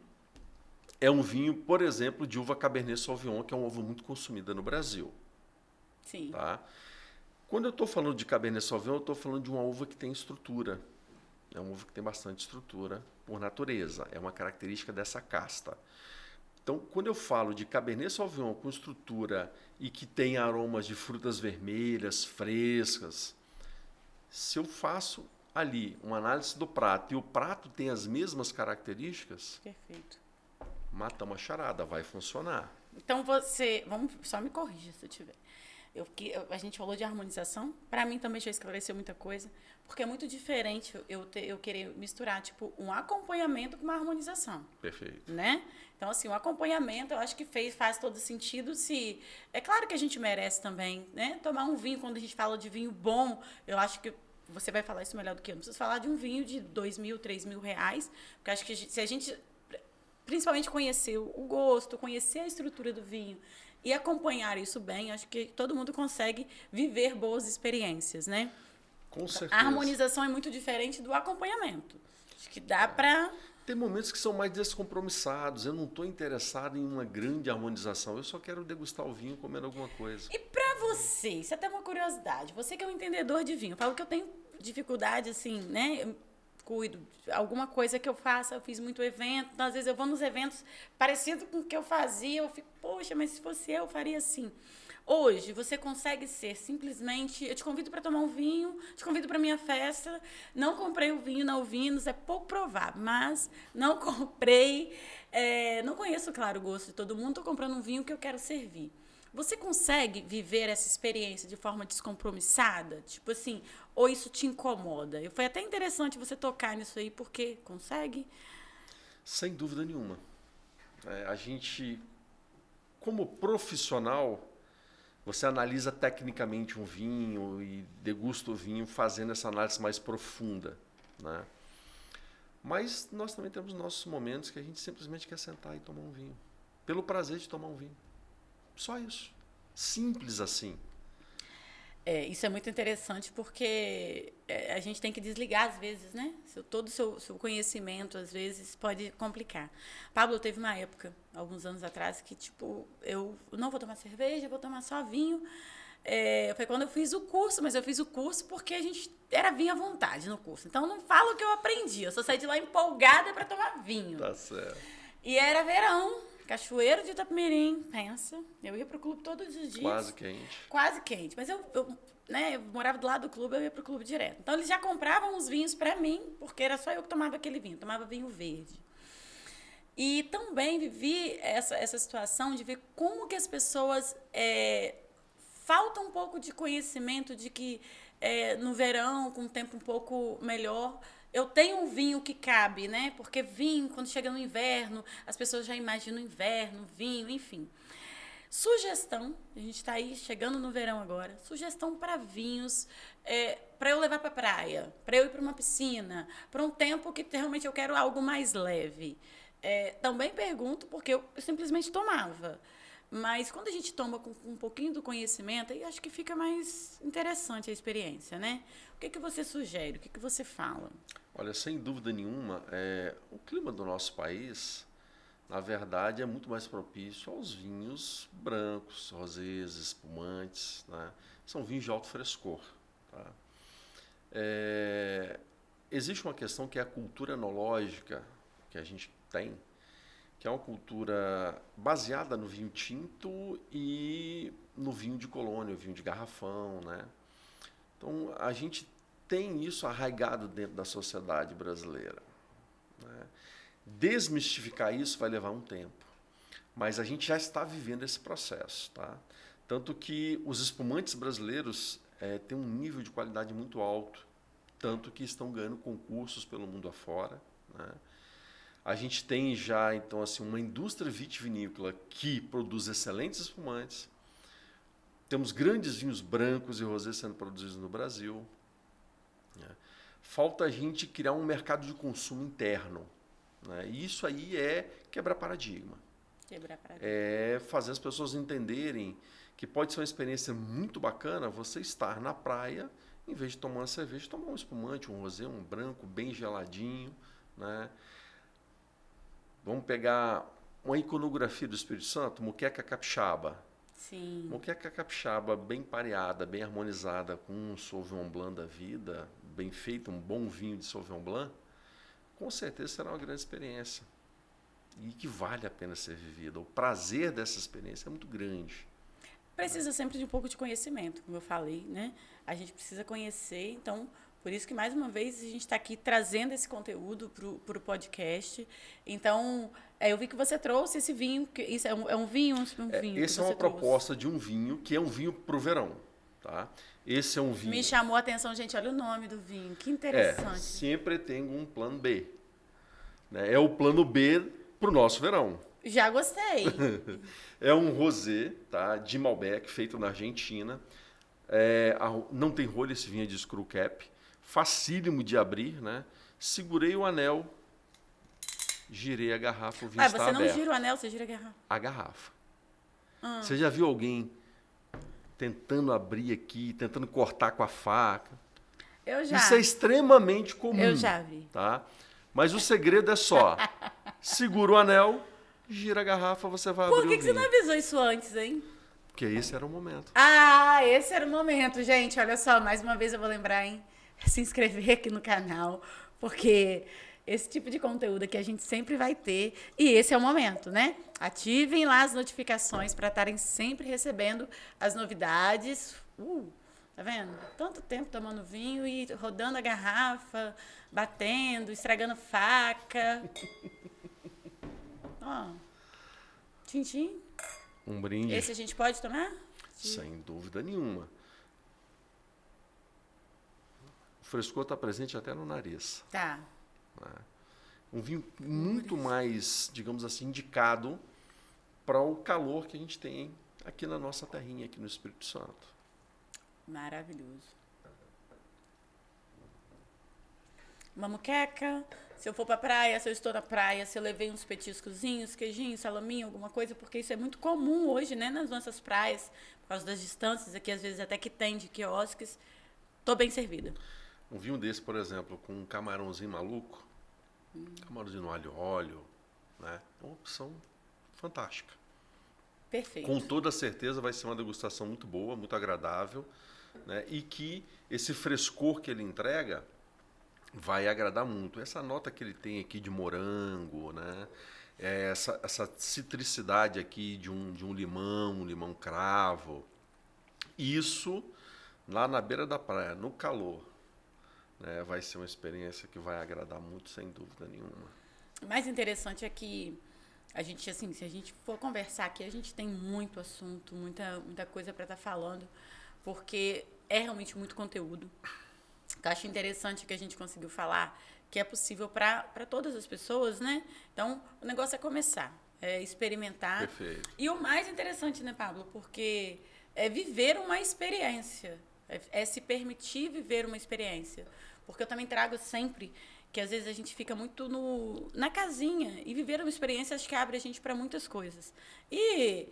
Speaker 2: é um vinho, por exemplo, de uva Cabernet Sauvignon, que é uma uva muito consumida no Brasil.
Speaker 1: Sim.
Speaker 2: Tá? Quando eu estou falando de Cabernet Sauvignon, eu estou falando de uma uva que tem estrutura. É uma uva que tem bastante estrutura por natureza. É uma característica dessa casta. Então, quando eu falo de Cabernet Sauvignon com estrutura e que tem aromas de frutas vermelhas, frescas, se eu faço ali uma análise do prato e o prato tem as mesmas características,
Speaker 1: Perfeito.
Speaker 2: mata uma charada, vai funcionar.
Speaker 1: Então vamos, só me corrija se eu tiver. A gente falou de harmonização, para mim também já esclareceu muita coisa, porque é muito diferente eu querer misturar tipo um acompanhamento com uma harmonização.
Speaker 2: Perfeito.
Speaker 1: Né? Então, assim, o acompanhamento eu acho que faz todo sentido se... É claro que a gente merece também, né? Tomar um vinho, quando a gente fala de vinho bom, eu acho que você vai falar isso melhor do que eu. Não preciso falar de um vinho de R$2.000, R$3.000, porque acho que se a gente principalmente conhecer o gosto, conhecer a estrutura do vinho e acompanhar isso bem, acho que todo mundo consegue viver boas experiências, né?
Speaker 2: Com certeza.
Speaker 1: A harmonização é muito diferente do acompanhamento. Acho que dá para...
Speaker 2: Tem momentos que são mais descompromissados. Eu não estou interessado em uma grande harmonização. Eu só quero degustar o vinho comendo alguma coisa.
Speaker 1: E para você, isso é até uma curiosidade. Você que é um entendedor de vinho, eu falo que eu tenho dificuldade, assim, né? Eu cuido de alguma coisa que eu faça, eu fiz muito evento, então, às vezes eu vou nos eventos parecido com o que eu fazia, eu fico, poxa, mas se fosse eu faria assim. Hoje, você consegue ser simplesmente... Eu te convido para tomar um vinho, te convido para minha festa. Não comprei o vinho na Uvinos, é pouco provável, mas não comprei. Não conheço, claro, o gosto de todo mundo. Estou comprando um vinho que eu quero servir. Você consegue viver essa experiência de forma descompromissada? Tipo assim, ou isso te incomoda? Foi até interessante você tocar nisso aí, porque consegue?
Speaker 2: Sem dúvida nenhuma. A gente, como profissional... Você analisa tecnicamente um vinho e degusta o vinho fazendo essa análise mais profunda, né? Mas nós também temos nossos momentos que a gente simplesmente quer sentar e tomar um vinho. Pelo prazer de tomar um vinho. Só isso. Simples assim.
Speaker 1: Isso é muito interessante porque a gente tem que desligar às vezes, né? Todo o seu conhecimento, às vezes, pode complicar. Pablo, teve uma época, alguns anos atrás, que, tipo, eu não vou tomar cerveja, vou tomar só vinho. Foi quando eu fiz o curso, mas eu fiz o curso porque a gente era vinho à vontade no curso. Então, não falo o que eu aprendi, eu só saí de lá empolgada para tomar vinho.
Speaker 2: Tá certo.
Speaker 1: E era verão, Cachoeiro de Itapemirim, pensa. Eu ia pro clube todos os dias.
Speaker 2: Quase quente.
Speaker 1: Quase quente. Mas eu morava do lado do clube, eu ia pro clube direto. Então, eles já compravam os vinhos para mim, porque era só eu que tomava aquele vinho. Tomava vinho verde. E também vivi essa situação de ver como que as pessoas... falta um pouco de conhecimento de que no verão, com um tempo um pouco melhor... Eu tenho um vinho que cabe, né? Porque vinho, quando chega no inverno, as pessoas já imaginam inverno, vinho, enfim. Sugestão, a gente está aí chegando no verão agora, sugestão para vinhos, para eu levar para a praia, para eu ir para uma piscina, para um tempo que realmente eu quero algo mais leve. Também pergunto, porque eu simplesmente tomava. Mas quando a gente toma com um pouquinho do conhecimento, aí acho que fica mais interessante a experiência, né? O que você sugere? O que você fala?
Speaker 2: Olha, sem dúvida nenhuma, o clima do nosso país, na verdade, é muito mais propício aos vinhos brancos, rosés, espumantes, né? São vinhos de alto frescor. Tá? existe uma questão que é a cultura enológica que a gente tem, que é uma cultura baseada no vinho tinto e no vinho de colônia, o vinho de garrafão, né? Então, a gente tem isso arraigado dentro da sociedade brasileira, né? Desmistificar isso vai levar um tempo, mas a gente já está vivendo esse processo, tá? Tanto que os espumantes brasileiros têm um nível de qualidade muito alto, tanto que estão ganhando concursos pelo mundo afora, né? A gente tem já, então, assim, uma indústria vitivinícola que produz excelentes espumantes. Temos grandes vinhos brancos e rosés sendo produzidos no Brasil, né? Falta a gente criar um mercado de consumo interno, né? E isso aí é quebrar paradigma. É fazer as pessoas entenderem que pode ser uma experiência muito bacana você estar na praia, em vez de tomar uma cerveja, tomar um espumante, um rosé, um branco bem geladinho, né? Vamos pegar uma iconografia do Espírito Santo, moqueca capixaba.
Speaker 1: Sim.
Speaker 2: Moqueca capixaba bem pareada, bem harmonizada com um Sauvignon Blanc da vida, bem feito, um bom vinho de Sauvignon Blanc, com certeza será uma grande experiência. E que vale a pena ser vivida. O prazer dessa experiência é muito grande.
Speaker 1: Precisa sempre de um pouco de conhecimento, como eu falei, né? A gente precisa conhecer, então, por isso que, mais uma vez, a gente está aqui trazendo esse conteúdo para o podcast. Então, eu vi que você trouxe esse vinho, que isso é um vinho?
Speaker 2: Esse é uma proposta de um vinho, que é um vinho para o verão, tá? Esse é um vinho...
Speaker 1: Me chamou a atenção, gente, olha o nome do vinho, que interessante.
Speaker 2: Sempre tem um plano B, né? É o plano B para o nosso verão.
Speaker 1: Já gostei.
Speaker 2: É um rosé, tá, de Malbec, feito na Argentina. Não tem rolha, esse vinho é de screw cap. Facílimo de abrir, né? Segurei o anel, girei a garrafa, o vinho está aberto.
Speaker 1: Você não gira o anel, você gira a garrafa.
Speaker 2: A garrafa. Você já viu alguém tentando abrir aqui, tentando cortar com a faca?
Speaker 1: Eu já.
Speaker 2: Isso é extremamente comum.
Speaker 1: Eu já vi.
Speaker 2: Tá? Mas o segredo é só, segura o anel, gira a garrafa, você vai abrir o vinho.
Speaker 1: Por que você não avisou isso antes, hein?
Speaker 2: Porque esse era o momento.
Speaker 1: Ah, esse era o momento, gente. Olha só, mais uma vez eu vou lembrar, hein? Se inscrever aqui no canal, porque esse tipo de conteúdo aqui a gente sempre vai ter. E esse é o momento, né? Ativem lá as notificações para estarem sempre recebendo as novidades. Tá vendo? Tanto tempo tomando vinho e rodando a garrafa, batendo, estragando faca. Ó, tchim-tchim.
Speaker 2: Um brinde.
Speaker 1: Esse a gente pode tomar?
Speaker 2: Sem dúvida nenhuma. O frescor está presente até no nariz.
Speaker 1: Tá.
Speaker 2: Um vinho muito mais, digamos assim, indicado para o calor que a gente tem aqui na nossa terrinha, aqui no Espírito Santo.
Speaker 1: Maravilhoso. Uma moqueca. Se eu for pra praia, se eu estou na praia, se eu levei uns petiscozinhos, queijinho, salaminho, alguma coisa, porque isso é muito comum hoje, né, nas nossas praias, por causa das distâncias aqui, às vezes até que tem de quiosques. Tô bem servida.
Speaker 2: Um vinho desse, por exemplo, com um camarãozinho maluco, camarãozinho no alho e óleo, né, é uma opção fantástica.
Speaker 1: Perfeito.
Speaker 2: Com toda certeza vai ser uma degustação muito boa, muito agradável, né, e que esse frescor que ele entrega vai agradar muito. Essa nota que ele tem aqui de morango, né? Essa citricidade aqui de um limão cravo. Isso, lá na beira da praia, no calor, né? Vai ser uma experiência que vai agradar muito, sem dúvida nenhuma.
Speaker 1: O mais interessante é que a gente, assim, se a gente for conversar aqui, a gente tem muito assunto, muita coisa para estar falando, porque é realmente muito conteúdo. Eu acho interessante que a gente conseguiu falar que é possível para todas as pessoas, né? Então, o negócio é começar, é experimentar.
Speaker 2: Perfeito.
Speaker 1: E o mais interessante, né, Pablo? Porque é viver uma experiência, é se permitir viver uma experiência. Porque eu também trago sempre que às vezes a gente fica muito na casinha e viver uma experiência acho que abre a gente para muitas coisas. E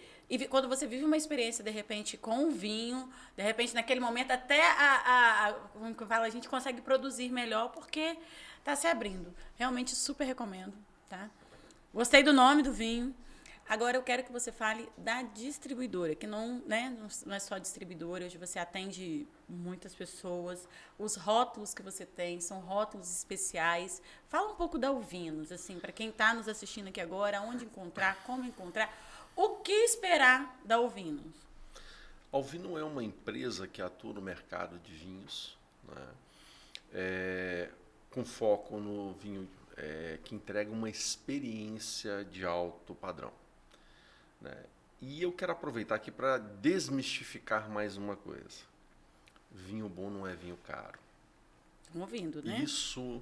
Speaker 1: quando você vive uma experiência, de repente, com o vinho, de repente, naquele momento, até como que eu falo, a gente consegue produzir melhor porque está se abrindo. Realmente super recomendo, tá? Gostei do nome do vinho. Agora eu quero que você fale da distribuidora, que não, né, não é só distribuidora, hoje você atende muitas pessoas. Os rótulos que você tem são rótulos especiais. Fala um pouco da Alvinos, assim, para quem está nos assistindo aqui agora, onde encontrar, como encontrar, o que esperar da Alvinos.
Speaker 2: Alvino é uma empresa que atua no mercado de vinhos, né? Com foco no vinho que entrega uma experiência de alto padrão, né? E eu quero aproveitar aqui para desmistificar mais uma coisa. Vinho bom não é vinho caro.
Speaker 1: Estão ouvindo, né?
Speaker 2: Isso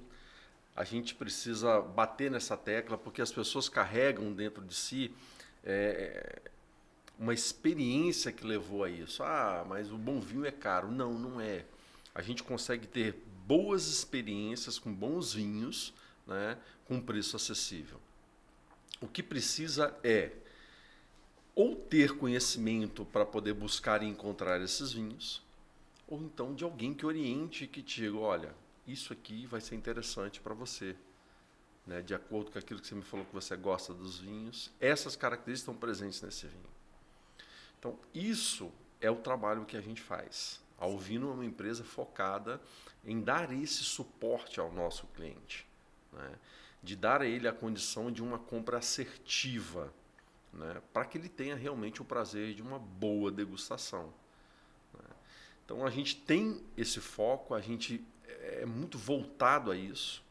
Speaker 2: a gente precisa bater nessa tecla porque as pessoas carregam dentro de si uma experiência que levou a isso. Ah, mas o bom vinho é caro. Não, não é. A gente consegue ter boas experiências com bons vinhos, né, com preço acessível. O que precisa é ou ter conhecimento para poder buscar e encontrar esses vinhos, ou então de alguém que oriente e que te diga, olha, isso aqui vai ser interessante para você, né, de acordo com aquilo que você me falou que você gosta dos vinhos, essas características estão presentes nesse vinho. Então, isso é o trabalho que a gente faz. A Alvino é uma empresa focada em dar esse suporte ao nosso cliente, né, de dar a ele a condição de uma compra assertiva, né, para que ele tenha realmente o prazer de uma boa degustação. Né. Então, a gente tem esse foco, a gente é muito voltado a isso.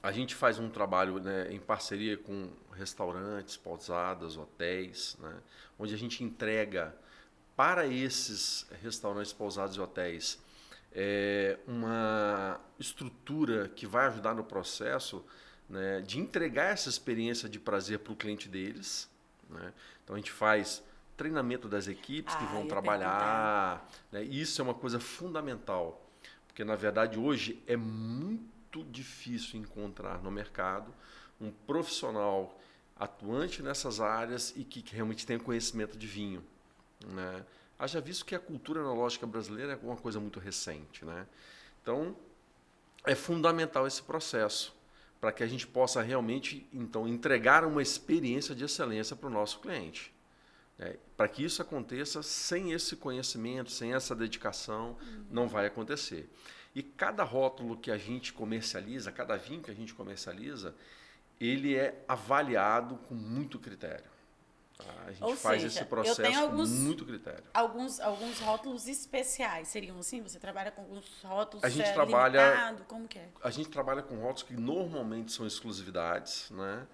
Speaker 2: A gente faz um trabalho, né, em parceria com restaurantes, pousadas, hotéis, né, onde a gente entrega para esses restaurantes, pousadas e hotéis uma estrutura que vai ajudar no processo, né, de entregar essa experiência de prazer para o cliente deles. Né. Então a gente faz treinamento das equipes que vão trabalhar. Né, e isso é uma coisa fundamental, porque na verdade hoje é muito difícil encontrar no mercado um profissional atuante nessas áreas e que realmente tenha conhecimento de vinho. Né? Haja visto que a cultura enológica brasileira é uma coisa muito recente. Né? Então, é fundamental esse processo para que a gente possa realmente então entregar uma experiência de excelência para o nosso cliente. Né? Para que isso aconteça, sem esse conhecimento, sem essa dedicação, não vai acontecer. E cada rótulo que a gente comercializa, cada vinho que a gente comercializa, ele é avaliado com muito critério. Tá? A gente faz esse processo com muito critério.
Speaker 1: Alguns rótulos especiais seriam assim? Você trabalha com alguns rótulos
Speaker 2: limitado?
Speaker 1: Como que é?
Speaker 2: A gente trabalha com rótulos que normalmente são exclusividades, né?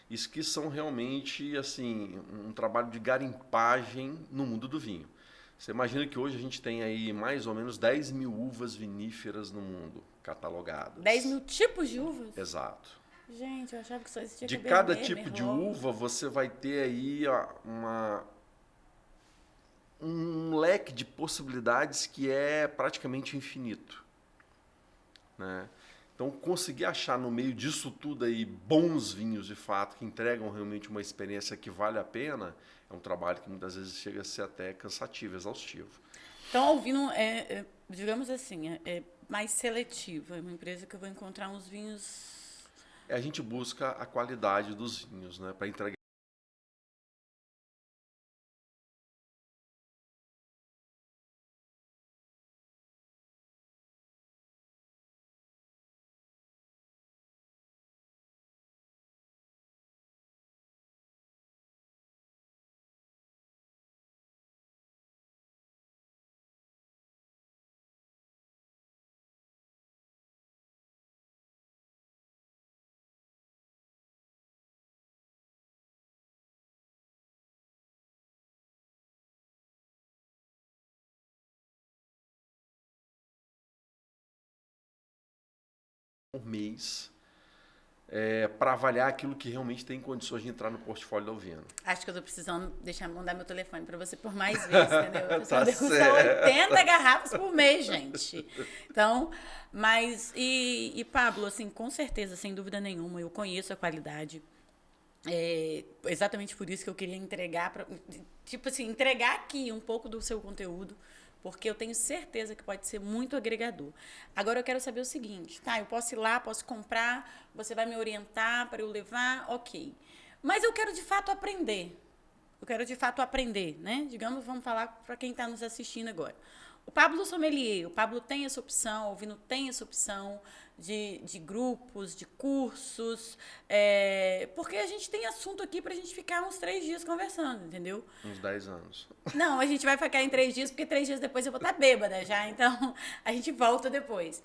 Speaker 2: Isso que são realmente assim um trabalho de garimpagem no mundo do vinho. Você imagina que hoje a gente tem aí mais ou menos 10 mil uvas viníferas no mundo catalogadas.
Speaker 1: 10 mil tipos de uvas?
Speaker 2: Exato.
Speaker 1: Gente, eu achava que só existia
Speaker 2: de
Speaker 1: Cabernet,
Speaker 2: cada tipo
Speaker 1: Merlot.
Speaker 2: de uva, você vai ter aí um leque de possibilidades que é praticamente infinito. Né? Então, conseguir achar no meio disso tudo aí bons vinhos de fato, que entregam realmente uma experiência que vale a pena, é um trabalho que muitas vezes chega a ser até cansativo, exaustivo.
Speaker 1: Então, a Alvino digamos assim, é mais seletivo. É uma empresa que eu vou encontrar uns vinhos...
Speaker 2: A gente busca a qualidade dos vinhos, né, para entregar. Por mês para avaliar aquilo que realmente tem condições de entrar no portfólio da Alvino.
Speaker 1: Acho que eu tô precisando mandar meu telefone para você por mais vezes, entendeu? Eu
Speaker 2: Tá
Speaker 1: degustar 80 garrafas por mês, gente. Então, mas... E Pablo, assim, com certeza, sem dúvida nenhuma, eu conheço a qualidade. Exatamente por isso que eu queria entregar, tipo assim, entregar aqui um pouco do seu conteúdo, porque eu tenho certeza que pode ser muito agregador. Agora eu quero saber o seguinte, tá? Eu posso ir lá, posso comprar, você vai me orientar para eu levar, ok. Mas eu quero de fato aprender. Eu quero de fato aprender, né? Digamos, vamos falar para quem está nos assistindo agora. O Pablo Sommelier, o Pablo tem essa opção, o Vino tem essa opção de grupos, de cursos, porque a gente tem assunto aqui para a gente ficar uns 3 dias conversando, entendeu?
Speaker 2: Uns 10 anos.
Speaker 1: Não, a gente vai ficar em 3 dias, porque 3 dias depois eu vou estar bêbada já, então a gente volta depois.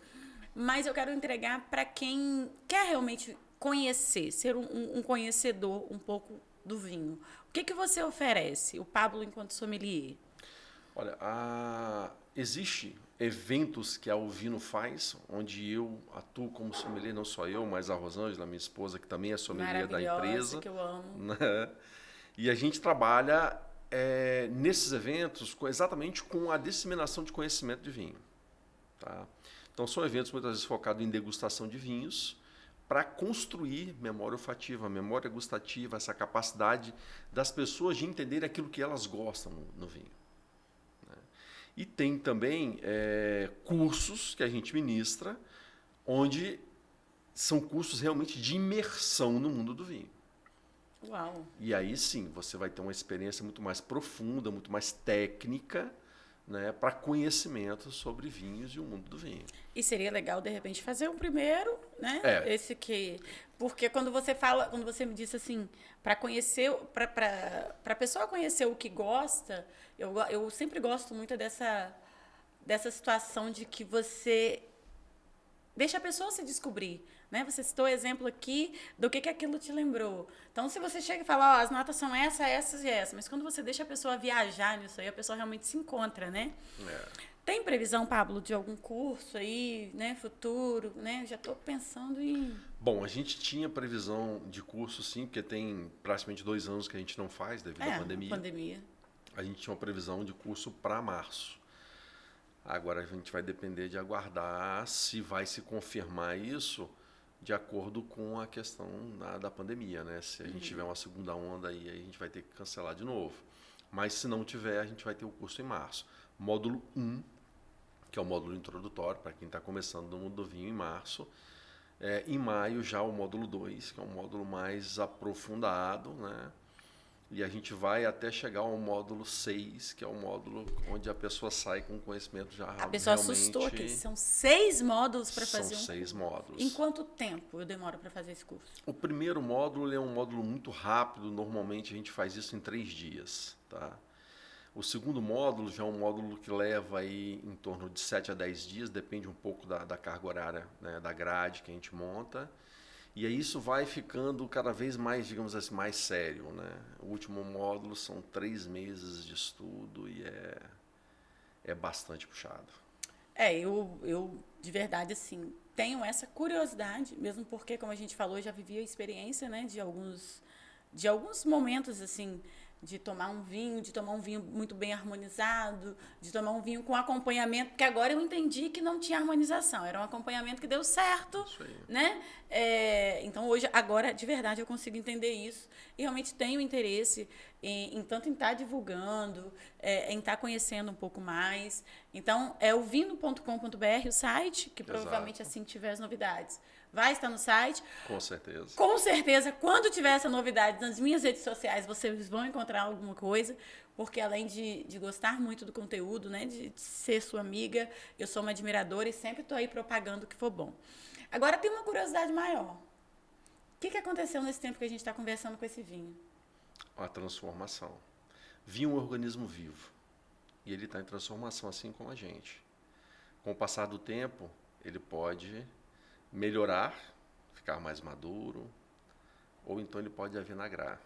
Speaker 1: Mas eu quero entregar para quem quer realmente conhecer, ser um conhecedor um pouco do vinho. O que você oferece, o Pablo enquanto sommelier?
Speaker 2: Olha, existe eventos que a Uvino faz, onde eu atuo como sommelier, não só eu, mas a Rosângela, minha esposa, que também é sommelier da empresa.
Speaker 1: Que eu amo.
Speaker 2: Né? E a gente trabalha nesses eventos exatamente com a disseminação de conhecimento de vinho. Tá? Então, são eventos muitas vezes focados em degustação de vinhos, para construir memória olfativa, memória gustativa, essa capacidade das pessoas de entender aquilo que elas gostam no vinho. Né? E tem também cursos que a gente ministra, onde são cursos realmente de imersão no mundo do vinho.
Speaker 1: Uau!
Speaker 2: E aí sim, você vai ter uma experiência muito mais profunda, muito mais técnica, né, para conhecimento sobre vinhos e o mundo do vinho.
Speaker 1: E seria legal, de repente, fazer um primeiro, né? Esse que... Porque quando você me disse assim, para conhecer, para a pessoa conhecer o que gosta, eu sempre gosto muito dessa situação de que você deixa a pessoa se descobrir, né? Você citou o exemplo aqui do que aquilo te lembrou. Então, se você chega e fala, as notas são essas e essas, mas quando você deixa a pessoa viajar nisso aí, a pessoa realmente se encontra, né? Tem previsão, Pablo, de algum curso aí, né, futuro, né? Já estou pensando em...
Speaker 2: Bom, a gente tinha previsão de curso, sim, porque tem praticamente 2 anos que a gente não faz devido à pandemia. A gente tinha uma previsão de curso para março. Agora a gente vai depender de aguardar se vai se confirmar isso de acordo com a questão da pandemia, né? Se a gente tiver uma segunda onda aí, a gente vai ter que cancelar de novo. Mas se não tiver, a gente vai ter o curso em março. Módulo 1, que é o módulo introdutório, para quem está começando no mundo do vinho, em março. Em maio, já o módulo 2, que é um módulo mais aprofundado, né? E a gente vai até chegar ao módulo 6, que é o módulo onde a pessoa sai com conhecimento já realmente...
Speaker 1: A pessoa assustou aqui. São 6 módulos para fazer
Speaker 2: São 6 módulos.
Speaker 1: Em quanto tempo eu demoro para fazer esse curso?
Speaker 2: O primeiro módulo é um módulo muito rápido. Normalmente a gente faz isso em 3 dias. Tá? O segundo módulo já é um módulo que leva aí em torno de 7 a 10 dias. Depende um pouco da carga horária, né, da grade que a gente monta. E aí isso vai ficando cada vez mais, digamos assim, mais sério, né? O último módulo são 3 meses de estudo e é bastante puxado.
Speaker 1: Eu de verdade, assim, tenho essa curiosidade, mesmo porque, como a gente falou, já vivi a experiência, né, de alguns momentos, assim, de tomar um vinho muito bem harmonizado, de tomar um vinho com acompanhamento, porque agora eu entendi que não tinha harmonização, era um acompanhamento que deu certo, né? Então hoje, agora, de verdade, eu consigo entender isso e realmente tenho interesse tanto em estar divulgando, em estar conhecendo um pouco mais. Então, é o vino.com.br, o site, que provavelmente assim que tiver as novidades. Vai estar no site.
Speaker 2: Com certeza.
Speaker 1: Com certeza, quando tiver essa novidade nas minhas redes sociais, vocês vão encontrar alguma coisa, porque além de gostar muito do conteúdo, né, de ser sua amiga, eu sou uma admiradora e sempre estou aí propagando o que for bom. Agora, tem uma curiosidade maior. O que aconteceu nesse tempo que a gente está conversando com esse vinho?
Speaker 2: A transformação. Vinho é um organismo vivo e ele está em transformação assim como a gente. Com o passar do tempo, ele pode melhorar, ficar mais maduro, ou então ele pode avinagrar.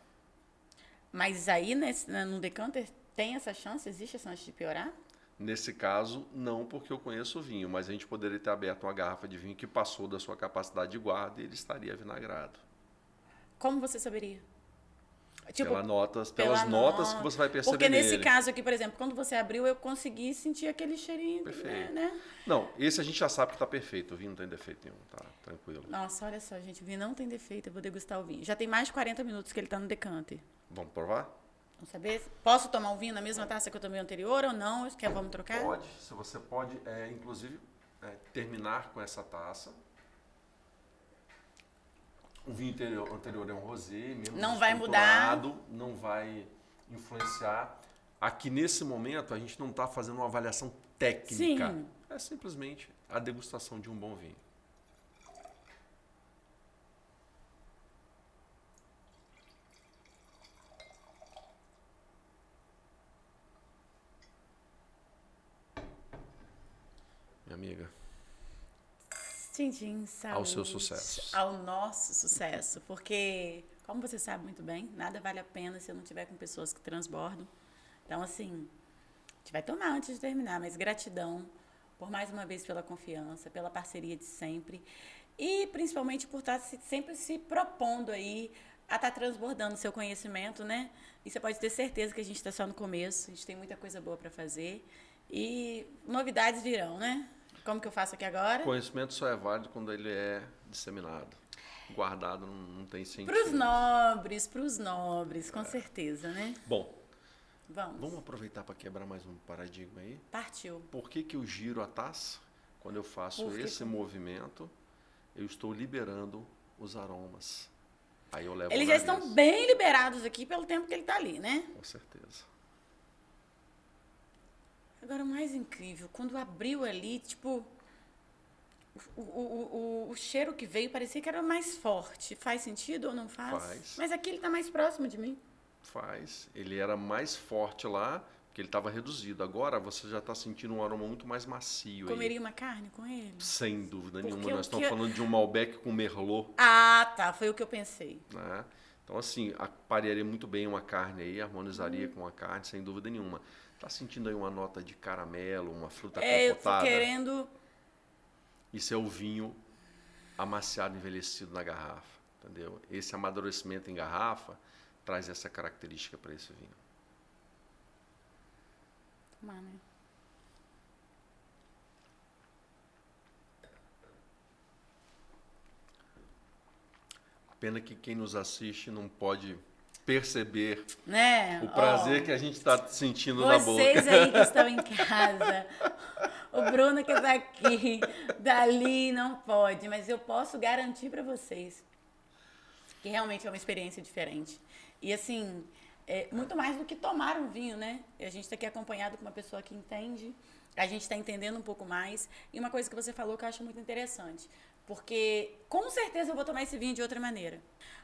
Speaker 1: Mas aí, no decanter, tem essa chance? Existe essa chance de piorar?
Speaker 2: Nesse caso, não, porque eu conheço o vinho, mas a gente poderia ter aberto uma garrafa de vinho que passou da sua capacidade de guarda e ele estaria avinagrado.
Speaker 1: Como você saberia?
Speaker 2: Pelas notas que você vai perceber.
Speaker 1: Porque nesse caso aqui, por exemplo, quando você abriu, eu consegui sentir aquele cheirinho.
Speaker 2: Perfeito.
Speaker 1: Né?
Speaker 2: Não, esse a gente já sabe que está perfeito. O vinho não tem defeito nenhum, tá tranquilo.
Speaker 1: Nossa, olha só, gente, o vinho não tem defeito. Eu vou degustar o vinho. Já tem mais de 40 minutos que ele está no decanter.
Speaker 2: Vamos provar?
Speaker 1: Vamos saber? Posso tomar o vinho na mesma taça que eu tomei anterior ou não? Vamos trocar?
Speaker 2: Pode. Se você pode, inclusive, terminar com essa taça. O vinho anterior é um rosé, menos
Speaker 1: não vai mudar,
Speaker 2: não vai influenciar. Aqui nesse momento a gente não está fazendo uma avaliação técnica.
Speaker 1: Sim.
Speaker 2: É simplesmente a degustação de um bom vinho. Minha amiga.
Speaker 1: Tchim, saúde.
Speaker 2: Ao seu sucesso.
Speaker 1: Ao nosso sucesso. Porque, como você sabe muito bem, nada vale a pena se eu não tiver com pessoas que transbordam. Então, assim, a gente vai tomar antes de terminar, mas gratidão por mais uma vez pela confiança, pela parceria de sempre e principalmente por estar sempre se propondo aí a estar transbordando seu conhecimento, né? E você pode ter certeza que a gente está só no começo, a gente tem muita coisa boa para fazer e novidades virão, né? Como que eu faço aqui agora?
Speaker 2: Conhecimento só é válido quando ele é disseminado. Guardado não tem sentido.
Speaker 1: Para os nobres, com certeza, né?
Speaker 2: Bom,
Speaker 1: vamos
Speaker 2: aproveitar para quebrar mais um paradigma aí.
Speaker 1: Partiu.
Speaker 2: Por que eu giro a taça? Quando eu faço esse movimento, eu estou liberando os aromas. Aí eu levo
Speaker 1: Eles já estão bem liberados aqui pelo tempo que ele está ali, né?
Speaker 2: Com certeza.
Speaker 1: Agora, o mais incrível, quando abriu ali, tipo, o cheiro que veio parecia que era mais forte. Faz sentido ou não faz?
Speaker 2: Faz.
Speaker 1: Mas aqui ele está mais próximo de mim.
Speaker 2: Faz. Ele era mais forte lá, porque ele estava reduzido. Agora você já está sentindo um aroma muito mais macio.
Speaker 1: Comeria uma carne com ele?
Speaker 2: Sem dúvida nenhuma. Nós estamos falando de um Malbec com Merlot.
Speaker 1: Ah, tá. Foi o que eu pensei.
Speaker 2: Né? Então, assim, parearia muito bem uma carne aí, harmonizaria com a carne, sem dúvida nenhuma. Tá sentindo aí uma nota de caramelo, uma fruta compotada?
Speaker 1: Eu tô querendo...
Speaker 2: Isso é o vinho amaciado, envelhecido na garrafa, entendeu? Esse amadurecimento em garrafa traz essa característica para esse vinho.
Speaker 1: Tomar, né?
Speaker 2: Pena que quem nos assiste não pode perceber,
Speaker 1: né?
Speaker 2: O prazer que a gente está sentindo na boca.
Speaker 1: Vocês aí que estão em casa, o Bruno que está aqui, dali não pode, mas eu posso garantir para vocês que realmente é uma experiência diferente. E assim, muito mais do que tomar um vinho, né? A gente está aqui acompanhado com uma pessoa que entende, a gente está entendendo um pouco mais. E uma coisa que você falou que eu acho muito interessante, porque com certeza eu vou tomar esse vinho de outra maneira.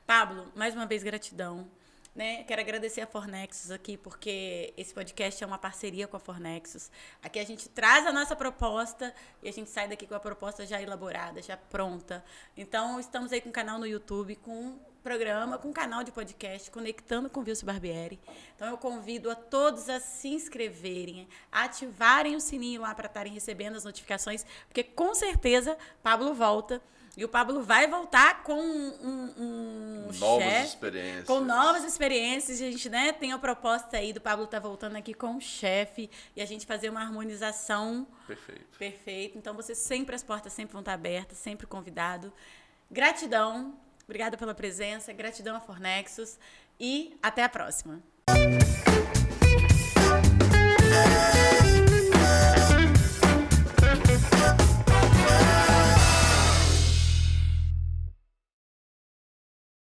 Speaker 1: Pablo, mais uma vez gratidão. Né? Quero agradecer a Fornexus aqui, porque esse podcast é uma parceria com a Fornexus. Aqui a gente traz a nossa proposta e a gente sai daqui com a proposta já elaborada, já pronta. Então, estamos aí com um canal no YouTube, com um programa, com um canal de podcast, conectando com o Vilce Barbieri. Então, eu convido a todos a se inscreverem, a ativarem o sininho lá para estarem recebendo as notificações, porque com certeza Pablo volta. E o Pablo vai voltar com novas experiências. A gente, né, tem a proposta aí do Pablo estar voltando aqui com o chefe e a gente fazer uma harmonização perfeita. Então, as portas sempre vão estar abertas, sempre convidado. Gratidão. Obrigada pela presença. Gratidão a Fornexus. E até a próxima.